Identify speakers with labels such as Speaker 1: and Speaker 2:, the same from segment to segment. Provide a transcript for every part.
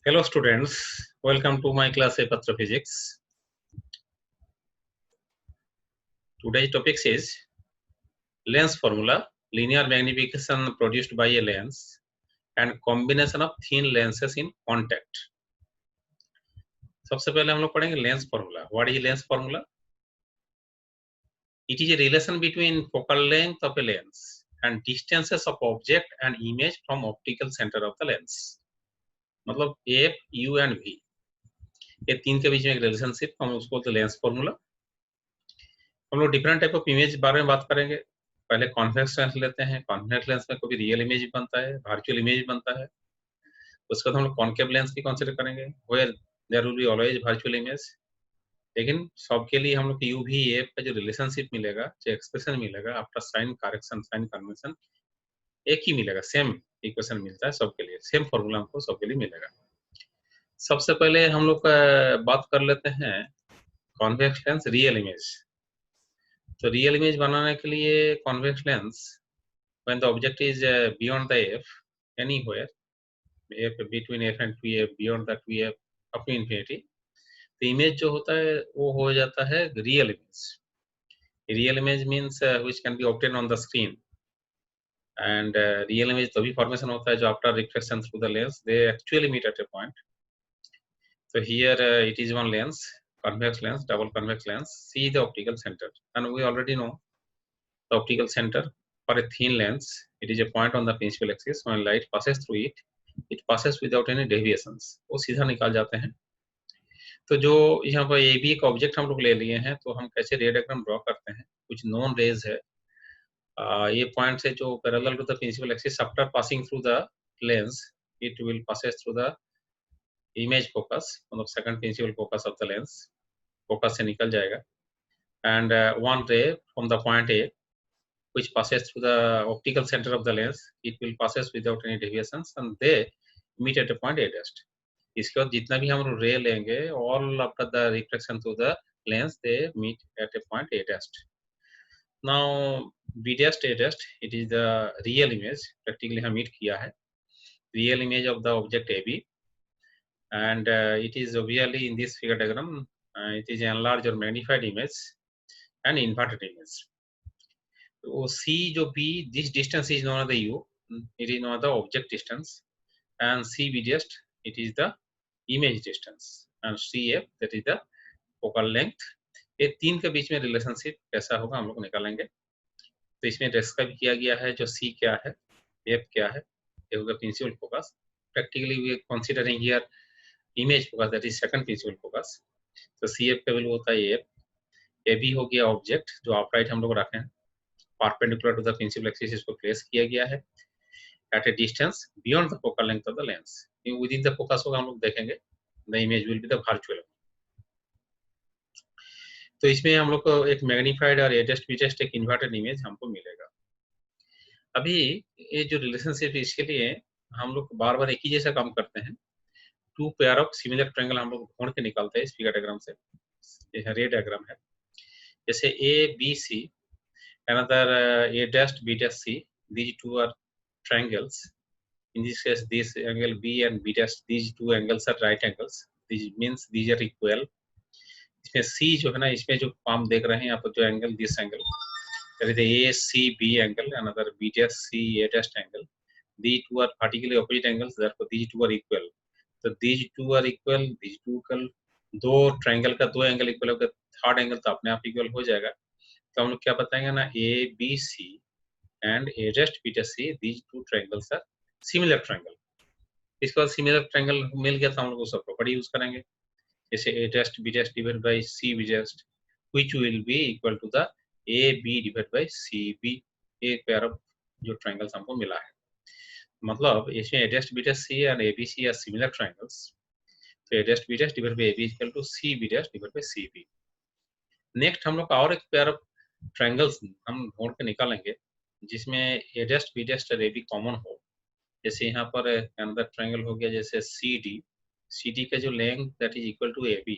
Speaker 1: Hello students, welcome to my class Patra Physics. Today's topic is lens formula, linear magnification produced by a lens and combination of thin lenses in contact. सबसे पहले हम लोग पढ़ेंगे lens formula. What is lens formula? It is a relation between focal length of a lens and distances of object and image from optical center of the lens. मतलब F, U and V ये तीन के बीच में एक relationship हम उसको बोलते हैं लेंस फॉर्मूला. हम लोग डिफरेंट टाइप ऑफ इमेज बारे में बात करेंगे. पहले कॉन्वेक्स लेंस लेते हैं. कॉन्वेक्स लेंस में कोई रियल इमेज बनता है, वर्चुअल इमेज बनता है. उसके बाद हम लोग कॉन्केव लेंस की कंसीडर करेंगे, where there will be always virtual image. लेकिन सबके लिए हम लोग यू भी एफ का जो रिलेशनशिप मिलेगा, जो एक्सप्रेशन मिलेगा after sign correction, sign convention एक ही मिलेगा, सेम इक्वेशन मिलता है सबके लिए, सेम फॉर्मूला हमको सबके लिए मिलेगा. सबसे पहले हम लोग बात कर लेते हैं कॉन्वेक्स लेंस रियल इमेज. तो रियल इमेज बनाने के लिए convex lens when the object is beyond the f anywhere, f between f and 2f, beyond the 2f up to infinity, तो इमेज जो होता है वो हो जाता है real image. Real image means which can be obtained on the screen, and real image तभी formation होता है जो after reflection through the lens they actually meet at a point. So here it is one lens, convex lens, double convex lens. See the optical center, and we already know the optical center for a thin lens. It is a point on the principal axis. When light passes through it, it passes without any deviations. वो सीधा निकाल जाते हैं. तो जो यहाँ पर ये भी एक ऑब्जेक्ट हम लोग ले लिए हैं, तो हम कैसे रे डायग्राम ड्रॉ करते हैं. कुछ नॉन रेज है. ये पॉइंट से जो parallel to the principal axis after passing through the lens, it will passes through the image focus, मतलब second principal focus of the lens. Focus से निकल जाएगा. And one ray from the point A which passes through the optical center of the lens, it will passes without any deviations and they meet at a point A dash. इसके बाद जितना भी हम रे लेंगे, all after the reflection through the lens, they meet at a point A dash. Now B dash A dash, it is the real image. Practically हम meet किया है real image of the object AB, and it is obviously in this figure diagram, it is enlarged or magnified image and inverted image. So C जो B, this distance is known as the U, it is known as the object distance, and CB just it is the image distance, and CF that is the focal length. ये तीन के बीच में relationship कैसा होगा हम लोग निकालेंगे. तो इसमें डिस्क्राइब किया गया है जो C क्या है, F क्या है. ये होगा principal focus. Practically we considering here image focus, that is second principal focus. तो CF का वैल्यू होता है F. AB हो गया ऑब्जेक्ट जो अपराइट हम लोग रखे हैं, perpendicular to the principal axis इसको प्लेस किया गया है at a distance beyond the focal length of the lens. Within the focus होगा हम लोग देखेंगे, the image will be the virtual. तो इसमें हम लोग को एक मैग्नीफाइड और एडजस्ट बीटेस्ट एक इन्वर्टेड इमेज हमको मिलेगा. अभी ये जो रिलेशनशिप है इसके लिए हम लोग बार बार एक ही जैसा काम करते हैं. Two pair of similar triangle हम लोग ढूंढ के निकालते हैं इस फिगर डायग्राम से. ये रे डायग्राम है. जैसे A B C, another A dash B dash C, these two are triangles. In this case this angle B and B dash, these two angles are right angles. This means these are equal. इसमें C जो है ना, इसमें जो हम देख रहे हैं यहाँ पर जो angle, this angle, that is the ACB angle, another B dash C A dash angle. These two are vertically opposite angles, therefore these two are equal. So these two are equal, these two equal. दो triangle का दो angle equal होगा, third angle तो अपने आप equal हो जाएगा. तो हम लोग क्या बताएंगे ना, A B C and A dash B dash C, these two triangles are similar triangle. इसके बाद सिमिलर ट्रायंगल मिल गया तो हम लोग उसका प्रॉपर्टी यूज करेंगे. जैसे A dash B dash divide by C B dash, which will be equal to the A B divide by C B. एक पेयर ऑफ जो ट्रायंगल्स हमको मिला है, मतलब इसमें A dash B dash C and A B C are similar triangles. तो A dash B dash divide by A B equal to C B dash divide by C B. Next हम लोग और एक पेयर ऑफ ट्रायंगल्स हम ढूंढ के निकालेंगे जिसमें ए डैश बी डैश और ए बी कॉमन हो. जैसे यहाँ पर अनदर ट्रायंगल हो गया जैसे सी डी का जो length that is equal to A B.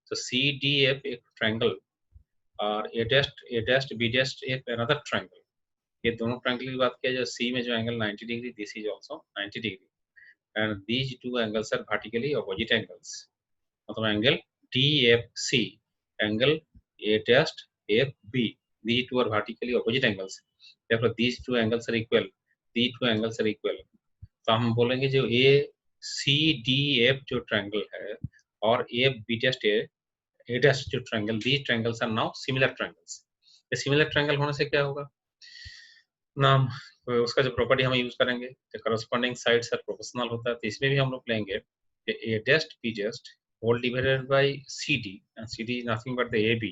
Speaker 1: तो सी डी एफ एक ट्रायंगल और ए डैश बी डैश एक अनदर ट्रायंगल. ये दोनों ट्रायंगल की बात किया, जो सी में जो angle 90 degree, this is also 90 degree, and these two angles are vertically opposite angles. मतलब angle DFC, angle A dash FB, these two are vertically opposite angles. Therefore these two angles are equal. These two angles are equal. तो हम बोलेंगे जो ACDF जो triangle है और AB dash A dash जो triangle, these triangles are now similar triangles. ये similar triangle होने से क्या होगा नाम, उसका जो प्रॉपर्टी हम यूज करेंगे तो करस्पॉन्डिंग साइड्स आर प्रोपोर्शनल होता है, तो इसमें भी हम लोग लेंगे A dash B dash whole divided by CD, and CD is nothing but the AB,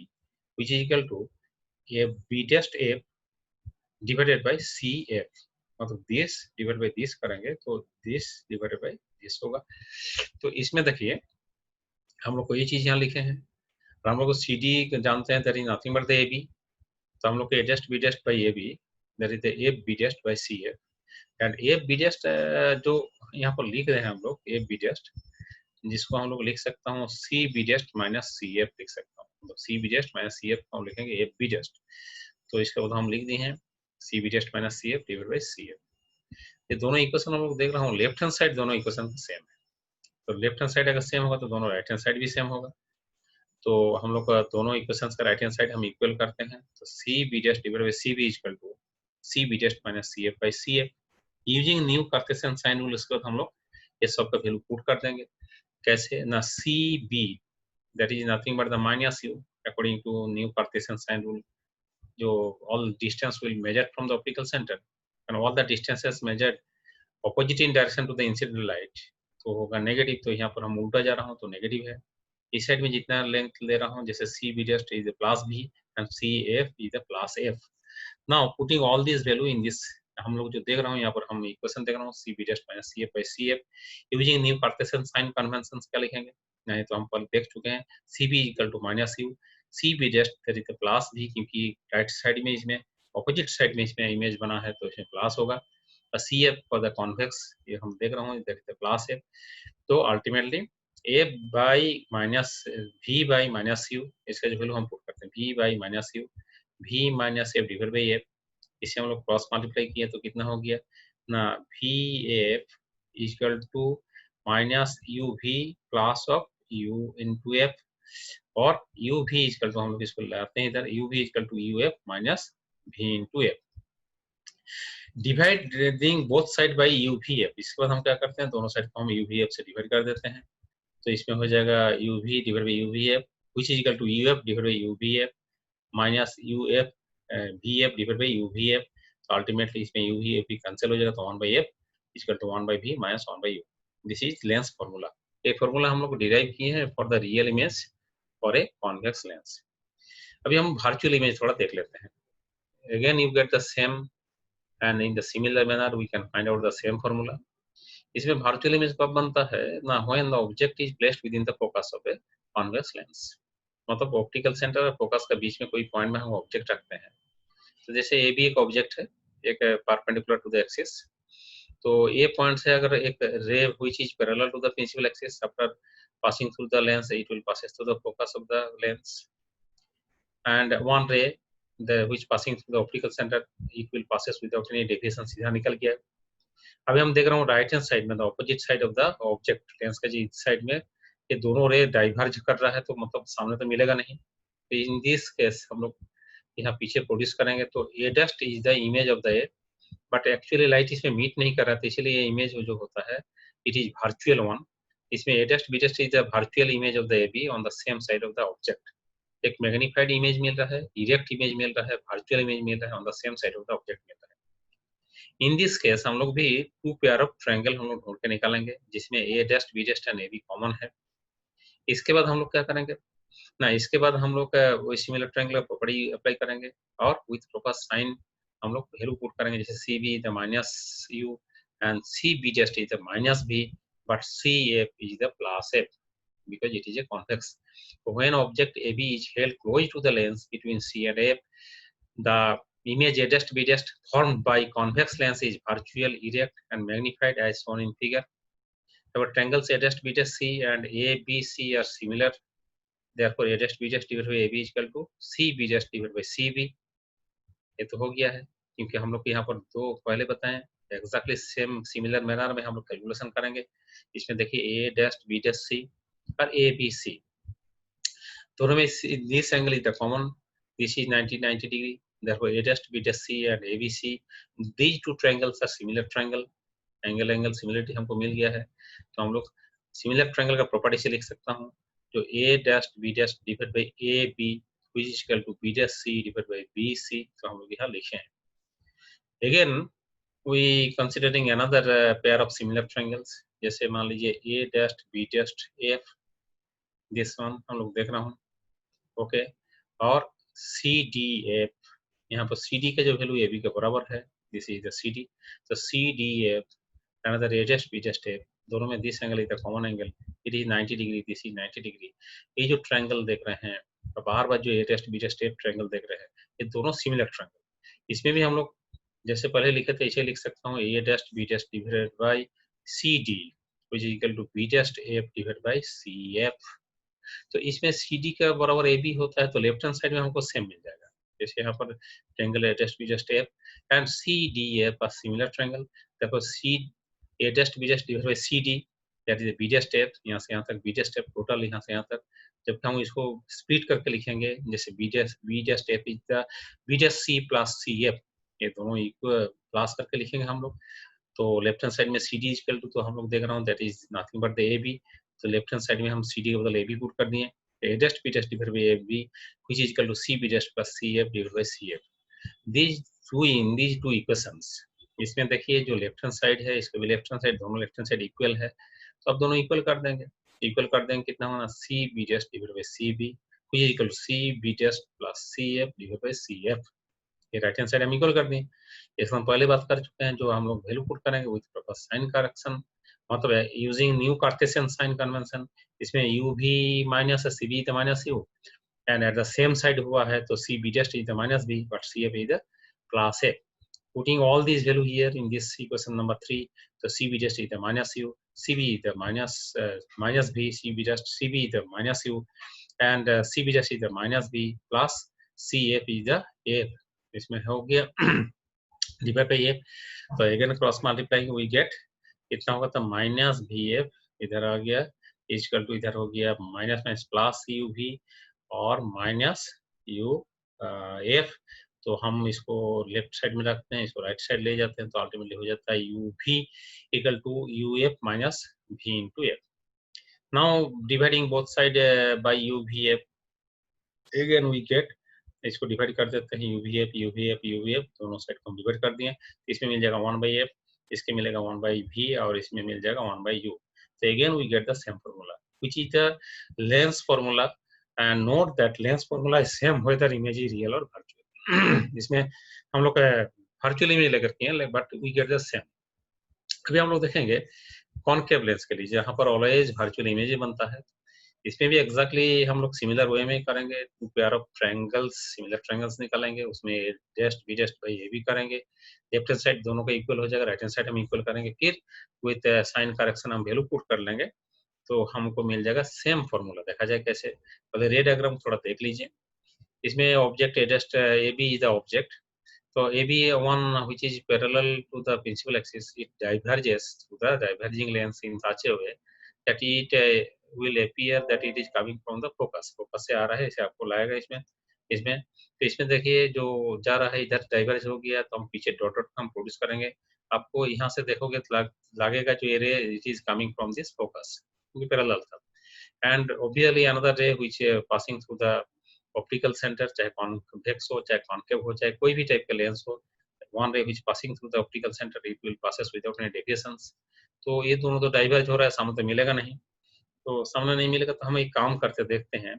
Speaker 1: which is equal to A B dash A divided by CF. मतलब this divided by this करेंगे तो this divided by this होगा। तो इसमें देखिए हम लोग को ये चीज यहाँ लिखे हैं और हम लोग को CD जानते हैं, that is nothing but the AB, तो हम लोग को A dash B dash by AB, that is the A B dash by CF, and A B dash जो यहाँ पर लिख रहे हैं हम लोग ए बी डेस्ट, जिसको हम लोग लिख सकता हूँ C B dash minus C F लिख सकता हूँ, मतलब C B dash minus C F हम लिखेंगे ए बी डेस्ट। तो इसके बाद हम लिख दिए हैं C B dash minus C F divided by C F. ये दोनों इक्वेशन हम लोग देख रहा हूँ लेफ्ट हैंड साइड दोनों इक्वेशन सेम है, तो लेफ्ट हैंड साइड अगर सेम होगा तो दोनों राइट हैंड साइड भी सेम होगा। तो हम लोग का दोनों इक्वेशंस का राइट हैंड साइड हम इक्वल करते हैं, तो C B dash divided by C B equal to C B dash minus C F by C F using new Cartesian sign rule. इसके बाद हम लोग ये सब का वैल्यू पुट कर देंगे। कैसे ना, C B that is nothing but the minus U according to new Cartesian sign rule, जो all distance will measure from the optical centre and all the distances measured opposite in direction to the incident light, तो होगा negative. तो यहाँ पर हम उल्टा जा रहा हूँ तो नेगेटिव है। इस साइड में जितना लेंथ ले रहा हूँ जैसे C B dash is plus B and C F is plus F. Now putting all this value in this, हम लोग जो देख रहा हूँ यहाँ पर हम इक्वेशन देख रहा हूँ C B dash minus C F by C F using new Cartesian sign convention. क्या लिखेंगे, नहीं तो हम पहले देख चुके हैं C B equal to minus U, C B dash plus V, क्योंकि राइट साइड में इसमें ऑपोजिट साइड में इसमें इमेज बना है तो इसमें प्लस होगा। C F for the convex ये हम देख रहा हूँ प्लस एफ। तो ultimately A by minus we by minus U, इसका जो वैल्यू हम पुट करते हैं V by minus U, V minus F divide by F, इसे हम लोग क्रॉस मल्टीप्लाई किए तो कितना हो गया ना, V F equal to minus U V plus of U into F, और यू वी इक्वल टू हम लोग इसको लाते हैं इधर U V equal to U F minus V into F, dividing both side by U V F. इसके बाद हम क्या करते हैं दोनों साइड को हम यू वी एफ से डिवाइड कर देते हैं, तो इसमें हो जाएगा U V divide by U V F which is equal to U F divide by U V F minus U F V F divide by U V F. तो ultimately इसमें यू वी एफ भी cancel हो जाएगा, तो 1 by F equal to 1 by we minus 1 by U. This is lens formula. ये formula हम लोग derive किए हैं for the real image for a convex lens. अभी हम वर्चुअल इमेज थोड़ा देख लेते हैं। Again you get the same and in the similar manner we can find out the same formula. इसमें वर्चुअल इमेज कब बनता है ना, when the object is placed within the focus of a convex lens, मतलब optical centre और focus के बीच में कोई पॉइंट में हम ऑब्जेक्ट रखते हैं। तो जैसे ये भी एक ऑब्जेक्ट है, एक परपेंडिकुलर टू द एक्सिस, तो ये पॉइंट से अगर एक ray which is parallel to the principal axis after passing through the lens it will passes through the focus of the lens, and one ray the which passing through the optical center it will passes without any deviation, सीधा निकल गया। अभी हम देख रहा हूँ right hand side में the opposite side of the object lens का जो इस साइड में ये दोनों रे डाइवर्ज कर रहा है, तो मतलब सामने तो मिलेगा नहीं। तो इन दिस केस हम लोग यहाँ पीछे प्रोड्यूस करेंगे, तो A dash is the image of the A, but actually light इसमें मीट नहीं कर रहा था, इसलिए ये इमेज जो होता है इट इज वर्चुअल वन। इसमें A dash B dash is the virtual image of the A B on the same side of the object. एक मैग्नीफाइड इमेज मिल रहा है, डायरेक्ट इमेज मिल रहा है, वर्चुअल इमेज मिल रहा है, on the same side of the object मिल रहा है। इन दिस केस हम लोग भी टू पेयर ऑफ ट्रायंगल हम लोग ढूंढ के निकालेंगे जिसमें A dash B dash and A B common है। इसके बाद हम लोग क्या करेंगे ना, इसके बाद हम लोग वही सिमिलर ट्रायंगल प्रॉपर्टी अप्लाई करेंगे और विथ प्रोपर साइन हम लोग वैल्यू पुट करेंगे, जैसे C B the minus U and C B dash is the minus B but C F is the plus F because it is a convex. When object AB is held close to the lens between C and F, the image A dash B dash formed by convex lens is virtual, erect and magnified as shown in figure. Our triangles A dash B dash C and ABC are similar. Therefore, A dash B dash divided by AB is equal to C B dash divided by CB. ये तो हो गया है क्योंकि हम लोग को यहाँ पर दो पहले बताएं एग्जैक्टली सेम सिमिलर मैनर में हम लोग कैलकुलेशन करेंगे। इसमें देखिए ए डैश बी डैश सी और ए बी सी दोनों में this angle is the common, this is 90 degree, therefore a dash b dash c and abc these two triangles are similar triangle, angle similarity हमको मिल गया है। तो हम लोग सिमिलर ट्रायंगल का प्रॉपर्टी से लिख सकता हूँ, जो a dash b dash divide bye a b which is equal to b dash c divided by b c, तो हम लोग यहाँ लिखे हैं। Again we considering another pair of similar triangles, जैसे मान लीजिए a dash b dash f, this one हम लोग देख रहा हूँ, ओके। और सी डी एफ, यहाँ पर सी डी का जो वैल्यू ए बी के बराबर है, this is the C D, तो C D F another A dash B dash F, दोनों में this angle is the common angle, it is 90 degree, this is 90 degree. ये जो ट्रायंगल देख रहे हैं और बाहर बार जो A dash B dash F triangle देख रहे हैं, ये दोनों सिमिलर ट्रायंगल। इसमें भी हम लोग जैसे पहले लिखे थे ऐसे लिख सकता हूँ, A dash B dash divided by C D which is equal to B dash F divided by C F. तो इसमें सी डी का बराबर ए बी होता है, तो लेफ्ट हैंड साइड में हमको सेम मिल जाएगा। जैसे यहाँ पर triangle A dash B dash F and C D F are similar triangle, therefore C A dash B dash divided by C D that is B dash F, यहाँ से यहाँ तक बी डैश एफ टोटल यहाँ से यहाँ तक। जब हम इसको स्प्लिट करके लिखेंगे, जैसे B dash F is the B dash C plus C F, ये दोनों इक्वल प्लस करके लिखेंगे हम लोग। तो लेफ्ट हैंड साइड में सी डी इक्वल टू, तो हम लोग देख रहा हूँ that is nothing but the A B, तो लेफ्ट हैंड साइड में हम सी डी के बदल ए बी पुट कर दिए, A dash B dash divided by A B which is equal to C B dash plus C F divided by C F. these two equations, इसमें देखिए जो left hand side है, इसके भी left hand side, दोनों left hand side equal है, तो अब दोनों इक्वल कर देंगे। इक्वल कर देंगे कितना होना, C B dash divided by C B which is equal to C B dash plus C F divided by C F. ये राइट हैंड साइड हम इक्वल कर दिए। इसमें हम पहले बात कर चुके हैं, जो हम लोग वैल्यू पुट करेंगे विद प्रॉपर साइन करेक्शन, मतलब using new Cartesian sign convention. इसमें u भी माइनस है, c भी तो minus u, and at the same side हुआ है, तो c b dash is the minus b but c f is the plus a। Putting all these value here in this equation number 3, so c b dash is the minus u, c b is the minus b, c b dash c b is the minus u, and c b dash is the minus b plus c f is the f। इसमें हो गया divide by f, तो again cross multiply we get कितना होगा, तो minus भी F इधर आ गया इक्वल टू इधर हो गया माइनस माइनस प्लस यू भी और माइनस यू एफ। तो हम इसको लेफ्ट साइड में रखते हैं, इसको राइट साइड ले जाते हैं, तो अल्टीमेटली हो जाता है U V equal to U F minus V into F. Now dividing both side by U V F, again we get, इसको डिवाइड कर देते हैं U V F U V F U V F, दोनों side को हम divide कर दिए। इसमें मिल जाएगा 1 बाई एफ, इसके मिलेगा 1 बाई भी और इसमें मिल जाएगा 1 by you. So again we get the same formula which is the length formula, and note that length formula is same whether image is real or virtual। इसमें हम लोग वर्चुअल इमेज लेकर के हैं but we get the same. अभी हम लोग देखेंगे कॉनकेव लेंस के लिए, जहाँ पर ऑलवेज वर्चुअल इमेज बनता है। इसमें भी एग्जैक्टली हम लोग सिमिलर वे में करेंगे, two pair of triangles, similar triangles निकालेंगे, उसमें just B just by A भी करेंगे, लेफ्ट हैंड साइड दोनों का इक्वल हो जाएगा, राइट हैंड साइड हम इक्वल करेंगे, फिर विद साइन करेक्शन हम वैल्यू पुट कर लेंगे, तो हमको मिल जाएगा सेम फॉर्मूला। देखा जाए कैसे, पहले रे डायग्राम थोड़ा देख लीजिए। इसमें object just A B is the object, so AB1 which is parallel to the principal axis, it diverges to the diverging lens in such a way that it will appear that it is coming from the focus। Focus से आ रहा है, इसे आपको लाएगा इसमें इसमें तो इसमें देखिए जो जा रहा है इधर डाइवर्ज हो गया, तो हम पीछे डॉट डॉट हम प्रोड्यूस करेंगे। आपको यहाँ से देखोगे तो लगेगा जो ये रे it is coming from this focus, क्योंकि पैरेलल था। एंड ऑब्वियसली अनदर रे which passing through the optical centre, चाहे कॉन्वेक्स हो चाहे कॉन्केव हो चाहे कोई भी टाइप का लेंस हो, वन रे which passing through the optical centre it will passes without any deviations. तो ये दोनों तो डाइवर्ज हो रहा है, सामने तो मिलेगा नहीं, तो सामने नहीं मिलेगा तो हम एक काम करते देखते हैं।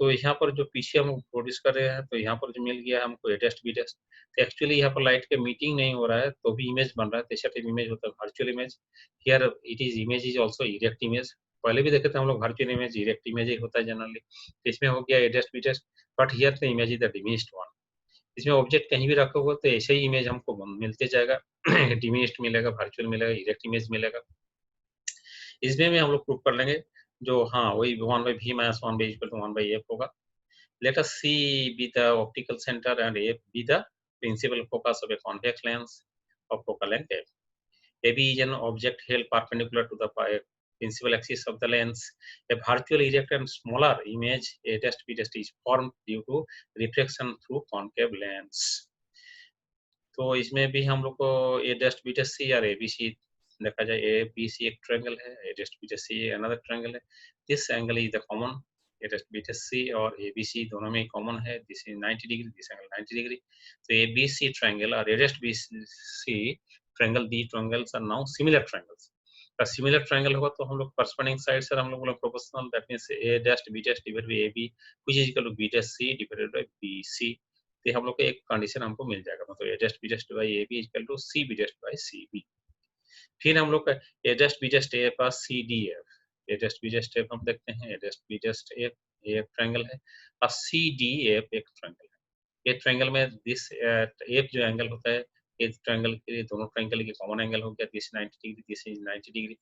Speaker 1: तो यहाँ पर जो पीछे हम प्रोड्यूस कर रहे हैं, तो यहाँ पर जो मिल गया है हमको ए टेस्ट बी टेस्ट, तो एक्चुअली यहाँ पर लाइट के मीटिंग नहीं हो रहा है, तो भी इमेज बन रहा है, तेसर टाइप इमेज होता है virtual image. Here it is image is also erect image. पहले भी देखे थे हम लोग वर्चुअल इमेज इरेक्ट इमेज ही होता है जनरली, तो इसमें हो गया A dash B dash, but here the image is the diminished one. इसमें ऑब्जेक्ट कहीं भी रखोगे तो ऐसे ही इमेज हमको मिलते जाएगा, डिमिनिश्ड मिलेगा, वर्चुअल मिलेगा, इरेक्ट इमेज मिलेगा। इसमें भी हम लोग प्रूव कर लेंगे जो हाँ वही 1 by v minus 1 by equal to 1 by f होगा। Let us see be the optical center and f be the principal focus of a convex lens, of focal length f. AB is an object held perpendicular to the principal axis of the lens. A virtually erect and smaller image A dash B dash is formed due to reflection through concave lens. तो इसमें भी हम लोग को A dash B dash C और ABC देखा जाए A B C एक ट्रायंगल है, A dash B dash C another triangle है. This angle is the common A dash B dash C और ABC दोनों में कॉमन है. This is 90 degree, this angle 90 degree. So ABC triangle और A dash B C triangle, these triangles are now similar triangles. का similar triangle होगा तो हम लोग करस्पॉन्डिंग साइड से हम लोग बोला proportional, that means A dash B dash divided by AB which is equal to B dash C divided by BC. तो हम लोग को एक कंडीशन हमको मिल जाएगा, मतलब A dash B dash by AB is equal to C B dash by CB. फिर हम लोग का A dash B dash A pass CDF, A dash B dash F हम देखते हैं, A dash B dash F एक triangle है और CDF एक ट्रायंगल है. ये ट्रायंगल में दिस F जो एंगल होता है इस ट्रायंगल के दोनों ट्रायंगल के कॉमन एंगल हो गया, this 90 degree, this is 90 degree.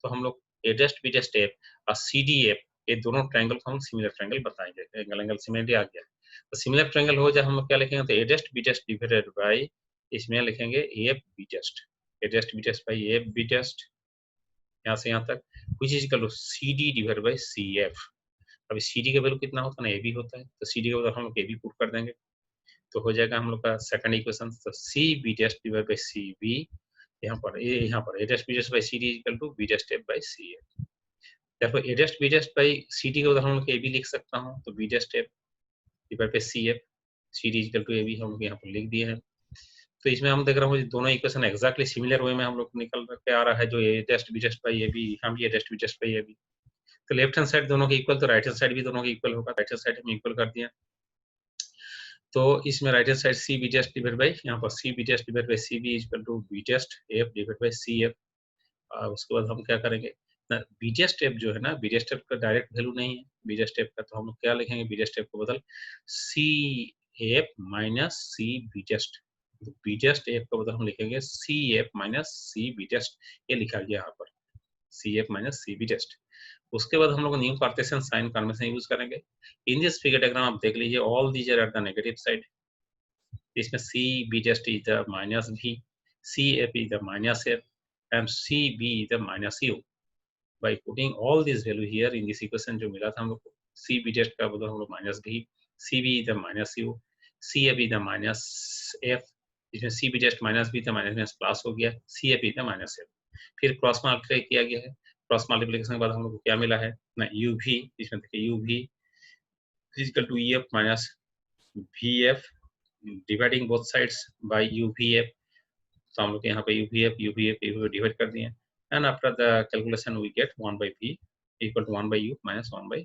Speaker 1: तो हम लोग A dash B dash F और CDF ये दोनों ट्रायंगल को हम सिमिलर ट्रायंगल बताएंगे. एंगल सिमिलरिटी आ गया. तो सिमिलर ट्रायंगल हो जाए हम लोग क्या लिखेंगे, तो A dash B dash divided by इसमें लिखेंगे AF B dash, A dash B dash by AF B dash यहाँ से यहाँ तक which is equal to CD divided by CF. अभी CD का वैल्यू कितना होता है ना, AB होता है, तो CD का वैल्यू हम लोग AB पुट कर देंगे तो हो जाएगा हम लोग का सेकंड इक्वेशन. तो CB dash divided by CB यहाँ पर A dash B dash by CD equal to B dash F by CF. therefore A dash B dash by CD का उधर हम लोग AB लिख सकता हूँ, तो B dash F divided by CF CD equal to AB हम लोग यहाँ पर लिख दिए हैं. तो इसमें हम देख रहे हैं दोनों इक्वेशन एक्जैक्टली सिमिलर वे में हम लोग निकल के आ रहा है, जो A dash B dash by AB हम भी A dash B dash by AB. तो लेफ्ट हैंड साइड दोनों के इक्वल, तो राइट हैंड साइड भी दोनों के इक्वल होगा. राइट हैंड साइड हम इक्वल कर दिया, तो इसमें right hand side CB dash divided by यहाँ पर CB dash divided by CB is equal to B dash F divided by CF. उसके बाद हम क्या करेंगे ना, B dash F जो है ना, B dash F का डायरेक्ट वैल्यू नहीं है B dash F का, तो हम लोग क्या लिखेंगे, B dash F को बदल CF minus CB dash. B dash F का बदल हम लिखेंगे CF माइनस CB dash, ये लिखा गया यहाँ पर CF माइनस CB dash. उसके बाद हम लोग new Cartesian sign convention use करेंगे. इन दिस फिगर डायग्राम आप देख लीजिए, all these are at the negative side. इसमें CB dash is the minus V, CF is the minus F and CB is the minus U. By putting all these value here in this equation जो मिला था हम लोग को, CB dash का बदल हम लोग minus V, CB is the minus U, CF is the minus F, इसमें CB dash माइनस V था, माइनस माइनस प्लस हो गया, CF is the minus F. फिर क्रॉस मल्टीप्लाई किया गया है, क्रॉस मल्टीप्लिकेशन के बाद हम लोग को क्या मिला है ना, UV, इसमें देखिए UV is equal to EF minus VF, dividing both sides by UVF. तो हम लोग यहाँ पे UVF डिवाइड कर दिए, and after the calculation we get 1 by V equal to 1 by U minus 1 by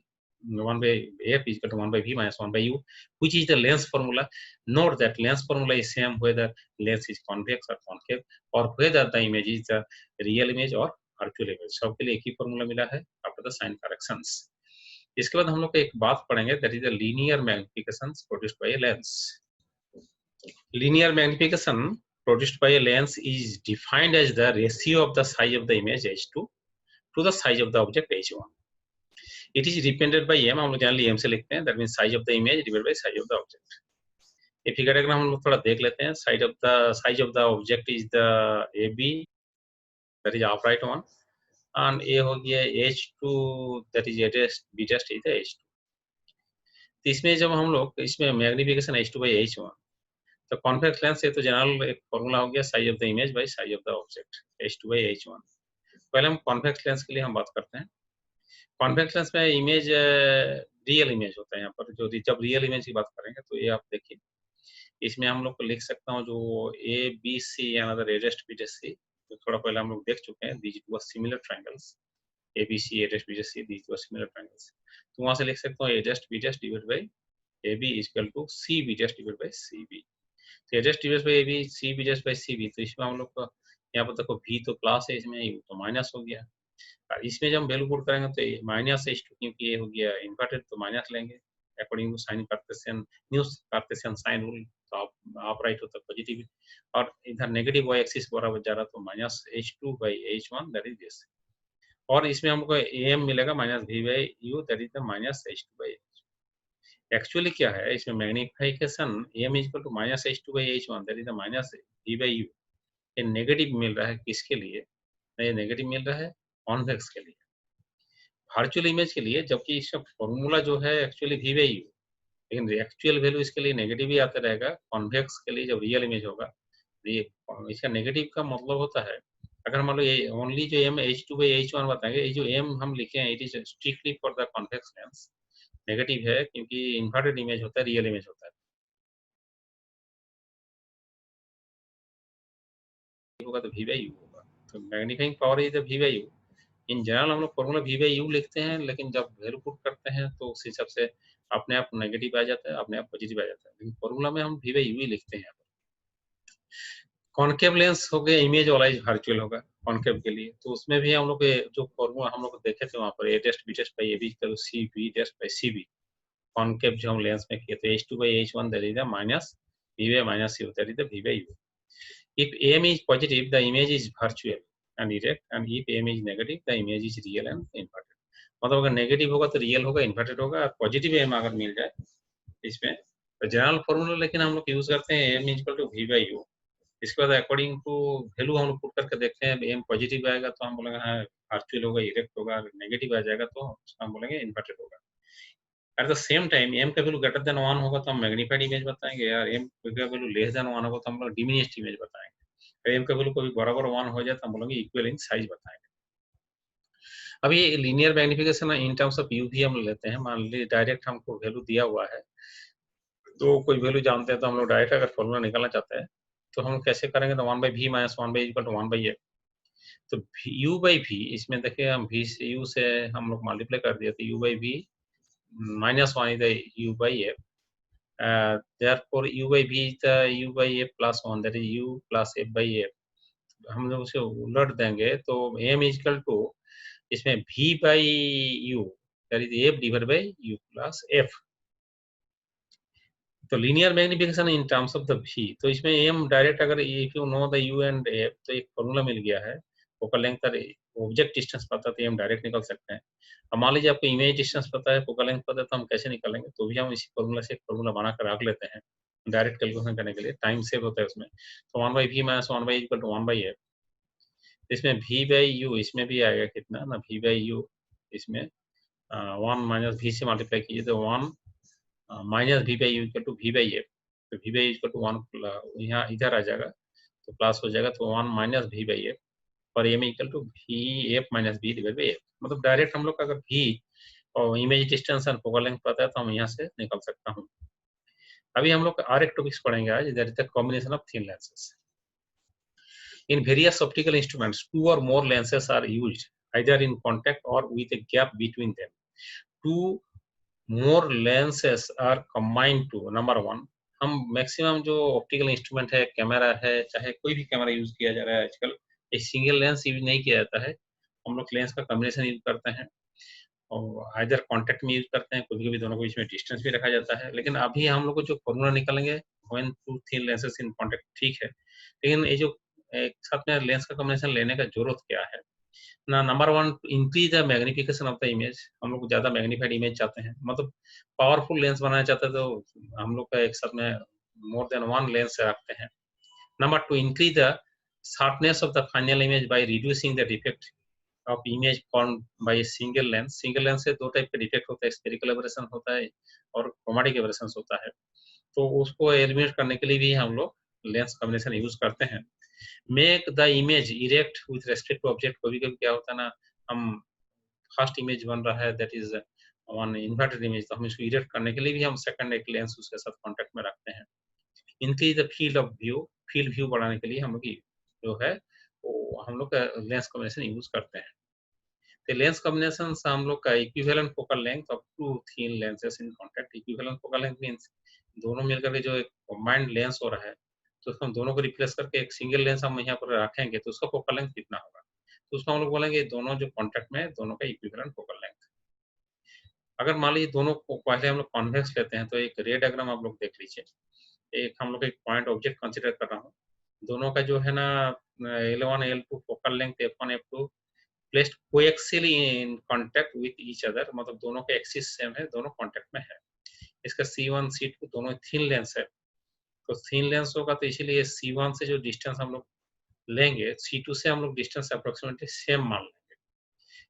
Speaker 1: F is equal to 1 by V minus 1 by U, which is the lens formula. Note that lens formula is same whether lens is convex or concave or whether the image is the real image or virtual image. सबके लिए एक ही formula मिला है after the sign corrections. इसके बाद हम लोग एक बात पढ़ेंगे, that is the linear magnification produced by a lens. Linear magnification produced by a lens is defined as the ratio of the size of the image H2 to the size of the object H1. It is represented by M, हम लोग generally M से लिखते हैं, that means size of the image divided by size of the object. ये figure diagram हम लोग थोड़ा देख लेते हैं. size of the object is the AB, that is upright one, and A हो गया H2, that is A dash B dash is the H2. तो इसमें जब हम लोग इसमें मैग्निफिकेशन H2 by H1, तो कॉन्वेक्स लेंस से तो जनरल एक फॉर्मूला हो गया size of the image by size of the object H2 by H1. पहले हम कॉन्वेक्स लेंस के लिए हम बात करते हैं. कॉन्वेक्स लेंस में इमेज रियल इमेज होता है. यहाँ पर जो जब रियल इमेज की बात करेंगे तो ये आप देखिए, इसमें हम लोग को लिख सकता हूँ जो ABC another A dash B dash C, तो थोड़ा पहले हम लोग देख चुके हैं, these were similar triangles, ABC A dash B dash C, these were similar triangles. तो वहाँ से लिख सकता हूँ A dash B dash divided by AB is equal to CB dash divided by CB. A dash divided by AB, CB dash by CB, तो इसमें हम लोग को यहाँ पर देखो V तो प्लस है, इसमें U तो माइनस हो गया. और इसमें जब हम वैल्यू पुट करेंगे तो माइनस H2, क्योंकि ये हो गया इन्वर्टेड तो माइनस लेंगे according to sign Cartesian, new Cartesian sign rule. तो आप राइट होता पॉजिटिव, और इधर नेगेटिव वाई एक्सिस बराबर जा रहा तो minus H2 by H1, that is this. और इसमें हमको AM मिलेगा minus V by U, that is the minus H2 by H1. Actually क्या है इसमें magnification M is equal to minus H2 by H1, that is the minus V by U. ये negative मिल रहा है किसके लिए? ये नेगेटिव मिल रहा है कॉन्वेक्स के लिए, वर्चुअल इमेज के लिए, जबकि इसका फॉर्मूला जो है एक्चुअली वी बाई यू, लेकिन एक्चुअल वैल्यू इसके लिए नेगेटिव ही आता रहेगा। कॉन्वेक्स के लिए जब रियल इमेज होगा, ये इसका नेगेटिव का मतलब होता है, अगर मान लो ये ओनली जो एम H2 बाई H1 बताएंगे, ये जो एम हम लिखे हैं it is strictly for the convex lens, negative है क्योंकि इन्वर्टेड इमेज होता है, रियल इमेज होता है, होगा तो वी बाई यू होगा। तो magnifying power is v by u. In general हम लोग फॉर्मूला वी बाई यू लिखते हैं, लेकिन जब वैल्यू पुट करते हैं तो उस हिसाब से अपने आप नेगेटिव आ जाता है, अपने आप पॉजिटिव आ जाता है, लेकिन फॉर्मूला में हम वी बाई यू ही लिखते हैं। कॉनकेव लेंस हो गया, इमेज वाला वर्चुअल होगा कॉनकेव के लिए, तो उसमें भी हम लोग जो फॉर्मूला हम लोग देखे थे वहाँ पर A dash B dash by A B C B dash by C B, concave जो हम लेंस में किए थे H2 by H1 that is the minus we by minus U that is the V by U. If AM is positive, the image is virtual and direct, and if AM is negative, the image is real and inverted. मतलब अगर negative होगा तो real होगा, inverted होगा, और positive M अगर मिल जाए इसमें तो जनरल फॉर्मूला लेकिन हम लोग यूज करते हैं m equal to v by u. इसके बाद अकॉर्डिंग टू वैल्यू हम लोग पुट करके देखते हैं, एम पॉजिटिव आएगा तो हम बोलेंगे हाँ वर्चुअल होगा, इरेक्ट होगा, नेगेटिव आ जाएगा तो हम बोलेंगे इन्वर्टेड होगा। At the same time m का वैल्यू ग्रेटर देन 1 होगा तो हम मैग्नीफाइड इमेज बताएंगे, यार एम का वैल्यू लेस देन 1 होगा तो हम लोग डिमिनिश्ड इमेज बताएंगे। एम का वैल्यू कभी बराबर 1 हो जाए तो हम बोलेंगे इक्वल इन साइज बताएंगे। अब ये linear magnification in terms of you भी हम लेते हैं, मान लीजिए डायरेक्ट हमको वैल्यू दिया हुआ है, तो कोई वैल्यू जानते हैं तो हम लोग डायरेक्ट अगर फॉर्मूला निकालना चाहते हैं तो हम कैसे करेंगे, तो 1 by we minus 1 by equal to 1 by A. तो यू बाई वी, इसमें देखिए हम वी से यू से हम लोग मल्टीप्लाई कर दिए, तो you by we minus 1 is u by a, therefore u by v is the u by a plus 1, that is u plus f by a। हम लोग उसे उलट देंगे तो m is equal to इसमें v by u, that is f divided by u plus f। तो linear magnification in terms of the v, तो इसमें m डायरेक्ट अगर if you know the u and f तो एक formula मिल गया है, focal length का ऑब्जेक्ट डिस्टेंस पता तो हम डायरेक्ट निकाल सकते हैं। अब मान लीजिए आपको इमेज डिस्टेंस पता है, फोकल लेंथ पता है, तो हम कैसे निकालेंगे, तो भी हम इसी फॉर्मूला से एक फॉर्मूला बना कर रख लेते हैं डायरेक्ट कैलकुलेशन करने के लिए, टाइम सेव होता है उसमें। तो 1 by we minus 1 by equal to 1 by f, इसमें v बाई यू इसमें भी आएगा कितना ना, v बाई यू इसमें 1 माइनस v से मल्टीप्लाई कीजिए तो 1 minus we by u equal to v by f, तो वी बाई इक्वल टू 1 यहाँ इधर आ जाएगा तो प्लस हो जाएगा, तो 1 माइनस वी बाई एफ पर m equal to v F minus v divide by f. मतलब डायरेक्ट हम लोग का अगर v और image distance and focal length पता है तो हम यहाँ से निकाल सकता हूँ। अभी हम लोग और एक टॉपिक्स पढ़ेंगे आज, that is the combination of thin lenses. In various optical instruments, two or more lenses are used, either in contact or with a gap between them. Two more lenses are combined to number one। हम maximum जो optical instrument है, camera है, चाहे कोई भी camera use किया जा रहा है आजकल, एक सिंगल लेंस यूज नहीं किया जाता है, हम लोग लेंस का कॉम्बिनेशन यूज करते हैं और आइदर कॉन्टेक्ट में यूज करते हैं, कभी कभी दोनों के बीच में डिस्टेंस भी रखा जाता है। लेकिन अभी हम लोग को जो फॉर्मूला निकालेंगे when two thin lenses in contact, ठीक है, लेकिन ये जो एक साथ में लेंस का कॉम्बिनेशन लेने का जरूरत क्या है ना, number one increase the magnification of the image. हम लोग ज्यादा मैग्नीफाइड इमेज चाहते हैं, मतलब पावरफुल लेंस बनाना चाहते हैं, तो हम लोग का एक साथ में मोर देन वन लेंस रखते हैं। Number two increase the sharpness of the final image by reducing the defect of image form by single lens. Single lens से दो टाइप के डिफेक्ट होता है, स्फेरिकल एबरेशन होता है और क्रोमेटिक एबरेशन होता है, तो उसको एलिमिनेट करने के लिए भी हम लोग लेंस कॉम्बिनेशन यूज करते हैं। Make the image erect with respect to object, कभी कभी क्या होता है ना, हम फर्स्ट इमेज बन रहा है that is one inverted image, तो हम इसको इरेक्ट करने के लिए भी हम सेकंड एक लेंस उसके साथ कांटेक्ट में रखते हैं। Increase the field of view, field view बढ़ाने के लिए हम लोग जो है वो हम लोग लेंस कॉम्बिनेशन यूज करते हैं। तो लेंस कॉम्बिनेशन हम लोग का equivalent focal length of two thin lenses in contact. Equivalent focal length means दोनों मिलकर के जो एक कॉम्बाइंड लेंस हो रहा है, तो उसको हम दोनों को रिप्लेस करके एक सिंगल लेंस हम यहाँ पर रखेंगे तो उसका फोकल लेंथ कितना होगा, तो उसको हम लोग बोलेंगे दोनों जो कांटेक्ट में है दोनों का इक्विवेलेंट फोकल लेंथ। अगर मान लीजिए दोनों को पहले हम लोग कॉन्वेक्स लेते हैं तो एक रे डायग्राम आप लोग देख लीजिए, एक हम लोग एक पॉइंट ऑब्जेक्ट कंसीडर कर रहा हूँ, दोनों का जो है ना L1 L2 focal length F1 F2 placed coaxially in contact with each other, मतलब दोनों के एक्सिस सेम है, दोनों कांटेक्ट में है। इसका C1 C2 दोनों थिन लेंस है, तो थिन लेंस होगा तो इसीलिए C1 से जो डिस्टेंस हम लोग लेंगे, C2 से हम लोग डिस्टेंस अप्रोक्सीमेटली सेम मान लेंगे।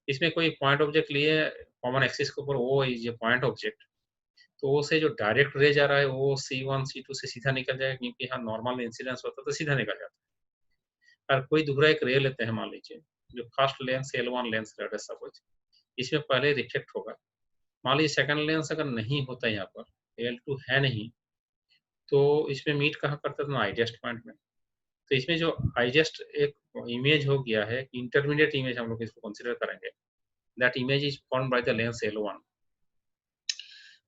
Speaker 1: इसमें कोई पॉइंट ऑब्जेक्ट लिए कॉमन एक्सिस के ऊपर, वो इज ए पॉइंट ऑब्जेक्ट, तो वो से जो डायरेक्ट रे जा रहा है वो C1 C2 से सीधा निकल जाएगा, क्योंकि यहाँ नॉर्मल इंसिडेंस होता है तो सीधा निकल जाता है। और कोई दूसरा एक रे लेते हैं मान लीजिए, जो first lens L1 lens let us suppose, इसमें पहले रिफ्लेक्ट होगा। मान लीजिए सेकंड लेंस अगर नहीं होता यहाँ पर, L2 है नहीं, तो इसमें मीट कहाँ करता है? तो आईजेस्ट पॉइंट में। तो इसमें जो आईजेस्ट एक इमेज हो गया है, इंटरमीडिएट इमेज हम लोग इसको कंसीडर करेंगे, that image is formed by the lens L1।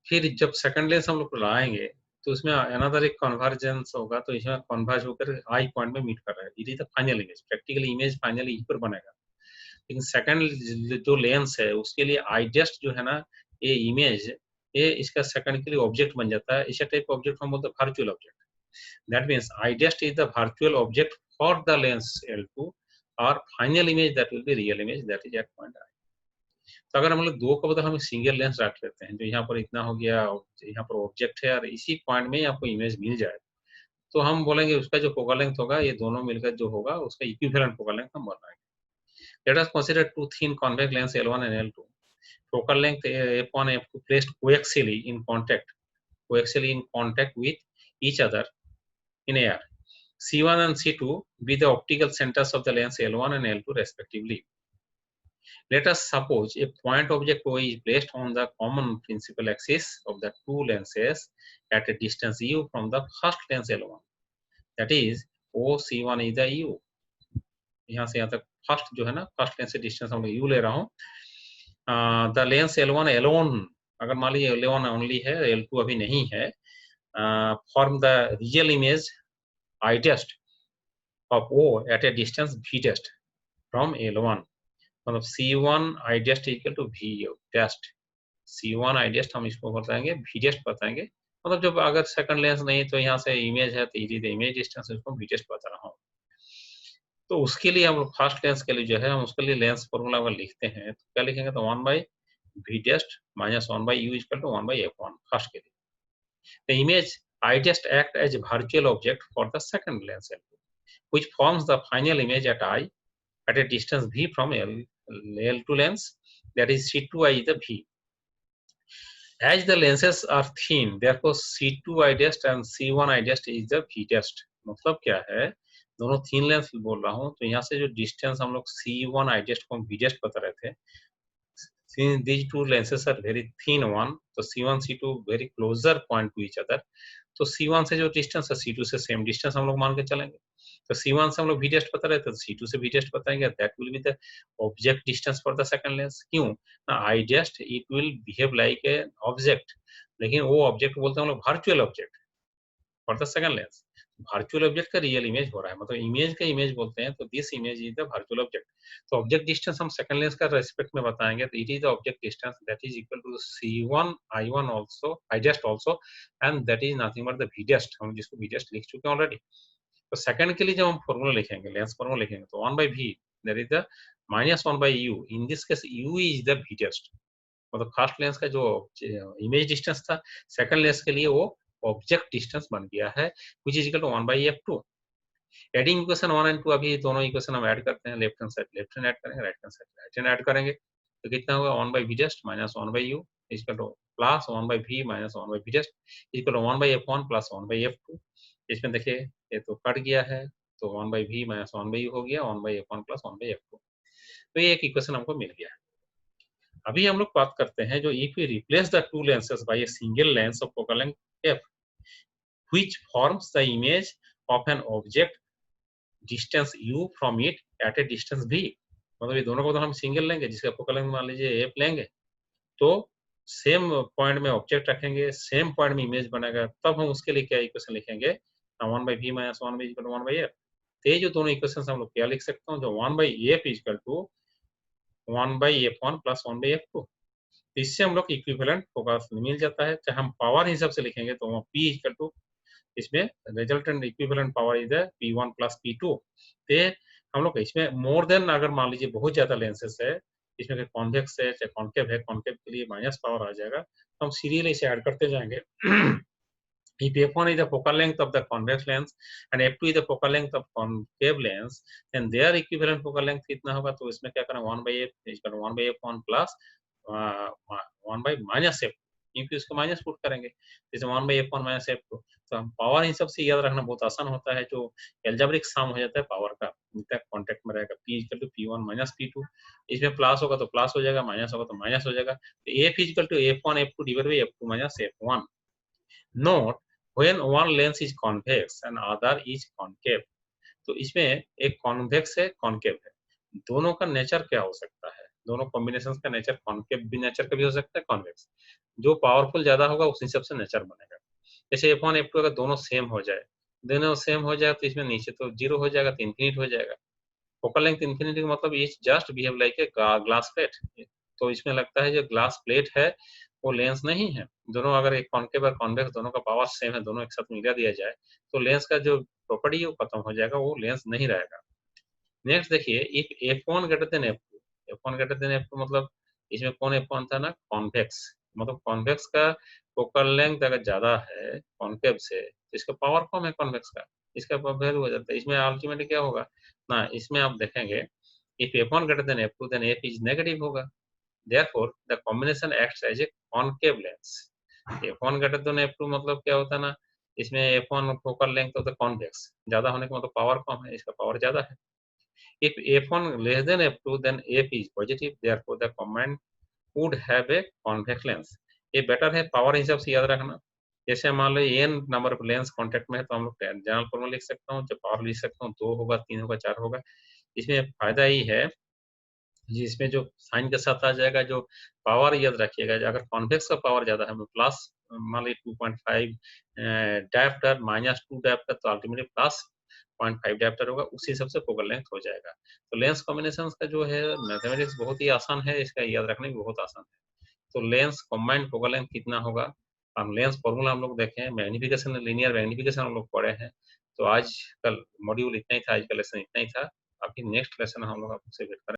Speaker 1: फिर जब सेकंड लेंस हम लोग लाएंगे तो इसमें अनदर एक कन्वर्जेंस होगा, तो इसमें कन्वर्ज होकर आई पॉइंट में मीट कर रहा है। It is the final image, practically image finally यहीं पर बनेगा। लेकिन सेकंड जो लेंस है उसके लिए आईजेस्ट जो है ना, ये इमेज, ये इसका सेकंड के लिए ऑब्जेक्ट बन जाता है। इस टाइप ऑब्जेक्ट हम बोलते हैं वर्चुअल ऑब्जेक्ट। दैट मीन्स आईजेस्ट is the virtual object for the lens L2, और final image that will be real image, that is at point I. तो अगर हम लोग दो का बदल हम सिंगल लेंस रख लेते हैं, जो यहाँ पर इतना हो गया, यहाँ पर ऑब्जेक्ट है और इसी पॉइंट में ही आपको इमेज मिल जाए, तो हम बोलेंगे उसका जो फोकल लेंथ होगा, ये दोनों मिलकर जो होगा उसका इक्विवेलेंट फोकल लेंथ हम बनाएंगे। Let us consider two thin convex lens L1 and L2. Focal length F1 and F2 placed coaxially in contact with each other in air. C1 and C2 be the optical centers of the lens L1 and L2 respectively. Let us suppose a point object O is placed on the common principal axis of the two lenses at a distance u from the first lens L1. That is, OC1 is the u. यहाँ से यहाँ तक first जो है ना, first lens से distance हम u ले रहा हूँ। द लेंस L1 alone, अगर मान लीजिए L1 ओनली है, L2 अभी नहीं है, form the real image I test of O at a distance V test from L1. मतलब C1 I test equal to V test. C1 I test हम इसको बताएंगे, V test बताएंगे। मतलब जब अगर सेकंड लेंस नहीं तो यहाँ से इमेज है तो इजी इमेज डिस्टेंस, इसको V test बता रहा हूँ। तो उसके लिए हम लोग फर्स्ट लेंस के लिए जो है, हम उसके लिए लेंस फॉर्मूला अगर लिखते हैं तो क्या लिखेंगे? तो 1 by V test minus 1 by U is equal to 1 by F1 first के लिए। The image I test act as a virtual object for the second lens L2, which forms the final image at I at a distance V from L2 lens, that is C2I is the V. As the lenses are thin, therefore C2I test and C1I test is the V test. मतलब क्या है, दोनों thin lens बोल रहा हूँ, तो यहाँ से जो डिस्टेंस हम लोग C1I test को V test बता रहे थे, since these two lenses are very thin one, तो C1 C2 very closer point to each other, तो C1 से जो डिस्टेंस है C2 से सेम डिस्टेंस हम लोग मान के चलेंगे। तो C1 से हम लोग V test बता रहे थे, तो C2 से V test बताएंगे, that will be the object distance for the second lens. क्यों? I test it will behave like a object, लेकिन वो ऑब्जेक्ट बोलते हैं हम लोग virtual object for the second lens. Virtual object का रियल इमेज हो रहा है, मतलब इमेज का इमेज बोलते हैं, तो this image is the virtual object. तो ऑब्जेक्ट डिस्टेंस हम सेकंड लेंस का रेस्पेक्ट में बताएंगे, तो it is the object distance that is equal to C1 I1 also I test also, and that is nothing but the V test, हम जिसको V test लिख चुके हैं ऑलरेडी। तो सेकंड के लिए जब हम फॉर्मूला लिखेंगे, लेंस फॉर्मूला लिखेंगे, तो 1 by V that is the -1 by U, in this case U is the V test। मतलब फर्स्ट लेंस का जो इमेज डिस्टेंस था, सेकंड लेंस के लिए वो ऑब्जेक्ट डिस्टेंस बन गया है, which is equal to 1 by F2। Adding equation 1 and 2, अभी दोनों इक्वेशन हम ऐड करते हैं, left hand side left hand add करेंगे, right hand side right hand add करेंगे, तो कितना होगा? 1 by V test minus 1 by U is equal to plus 1 by V minus 1 by V test is equal to 1 by F1 plus 1 by F2। इसमें देखिए ये तो cut गया है, तो 1 by V minus 1 by U हो गया, 1 by F1 plus 1 by F2। तो ये एक इक्वेशन हमको मिल गया है। अभी हम लोग बात करते हैं जो if we replace the two lenses by a single lens of focal length F, which forms the image of an object distance U from it at a distance V। मतलब ये दोनों को तो हम सिंगल लेंगे, जिसका फोकल लेंथ मान लीजिए F लेंगे, तो सेम पॉइंट में ऑब्जेक्ट रखेंगे, सेम पॉइंट में इमेज बनेगा, तब हम उसके लिए क्या इक्वेशन लिखेंगे? 1 by V minus 1 by equal to 1 by F। तो ये जो दोनों इक्वेशन हम लोग क्या लिख सकते हैं? जो 1 by F is equal to 1 by F1 plus 1 by F2। इससे हम लोग इक्विवेलेंट फोकस मिल जाता है। चाहे हम पावर हिसाब से लिखेंगे तो P इक्वल टू, इसमें resultant equivalent power is P1 plus P2। तो हम लोग इसमें मोर देन, अगर मान लीजिए बहुत ज्यादा लेंसेस है, इसमें कॉन्वेक्स है चाहे कॉन्केव है, कॉन्केव के लिए माइनस पावर आ जाएगा, तो हम सीरियली इसे ऐड करते जाएंगे। If f1 is the focal length of the convex lens and f2 is the focal length of concave lens, then their equivalent focal length कितना होगा? तो इसमें क्या करना, 1 by f is equal to 1 by f1 plus 1 by minus f, क्योंकि इसको minus put करेंगे, जैसे 1 by f1 minus f2। तो हम पावर इन सब से याद रखना बहुत आसान होता है, जो एल्जेब्रिक सम हो जाता है पावर का, इनका कॉन्टेक्ट में रहेगा, p equal to p1 minus p2। इसमें प्लस होगा तो प्लस हो जाएगा, माइनस होगा तो माइनस हो जाएगा। तो f equal to f1 f2 divide by f2 minus f1। Note when one lens is convex and other is concave, तो इसमें एक कॉन्वेक्स है, कॉन्केव है, दोनों का नेचर क्या हो सकता है? दोनों कॉम्बिनेशन का नेचर कॉन्केव भी नेचर का भी हो सकता है, कॉन्वेक्स। जो पावरफुल ज्यादा होगा उस हिसाब से नेचर बनेगा। जैसे f1 f2 अगर दोनों सेम हो जाए, दोनों सेम हो जाए तो इसमें नीचे तो जीरो हो जाएगा, तो इन्फिनिट हो जाएगा। फोकल लेंथ इन्फिनिटी का मतलब is just behave like a glass plate. तो इसमें लगता है जो ग्लास प्लेट है वो लेंस नहीं है। दोनों अगर एक कॉन्केव और कॉन्वेक्स दोनों का पावर सेम है, दोनों एक साथ मिला दिया जाए तो लेंस का जो प्रॉपर्टी है वो खत्म हो जाएगा, वो लेंस नहीं रहेगा। नेक्स्ट देखिए, if f1 greater than f2, f1 greater than f2 मतलब इसमें कौन f1 था ना, कॉन्वेक्स। मतलब कॉन्वेक्स का फोकल लेंथ अगर ज्यादा है कॉन्केव से तो इसका पावर कम है कॉन्वेक्स का, इसका वैल्यू हो जाता है। इसमें अल्टीमेटली क्या होगा ना, इसमें आप देखेंगे if f1 greater than f2 then f is negative होगा, therefore the combination acts as a concave lens. f1 greater than f2 मतलब क्या होता है ना, इसमें f1 फोकल लेंथ होता है कॉन्वेक्स, ज्यादा होने का मतलब पावर कम है, इसका पावर ज्यादा है। If f1 less than f2, then f is positive. Therefore, the command would have a convex lens. ये बेटर है पावर हिसाब से याद रखना। जैसे मान लो n number of lens contact में है तो हम लोग जनरल फॉर्मूला लिख सकता हूँ, जब पावर लिख सकता हूँ 2 होगा, 3 होगा, 4 होगा। इसमें फायदा ही है जी, इसमें जो साइन के साथ आ जाएगा, जो पावर याद रखिएगा, अगर कॉन्वेक्स का पावर ज्यादा है प्लस मान लीजिए 2.5 डायोप्टर माइनस 2 डायोप्टर, तो अल्टीमेटली प्लस 0.5 डायोप्टर होगा, उसी हिसाब से फोकल लेंथ हो जाएगा। तो लेंस कॉम्बिनेशन का जो है मैथमेटिक्स बहुत ही आसान है, इसका याद रखना भी बहुत आसान है। तो लेंस कॉम्बाइंड फोकल लेंथ कितना होगा, हम लेंस फॉर्मूला हम लोग देखें, मैग्निफिकेशन लीनियर मैग्निफिकेशन हम लोग पढ़े हैं। तो आज कल मॉड्यूल इतना ही था, आज का लेसन इतना ही था। अभी नेक्स्ट लेसन हम लोग आपसे वेट करें।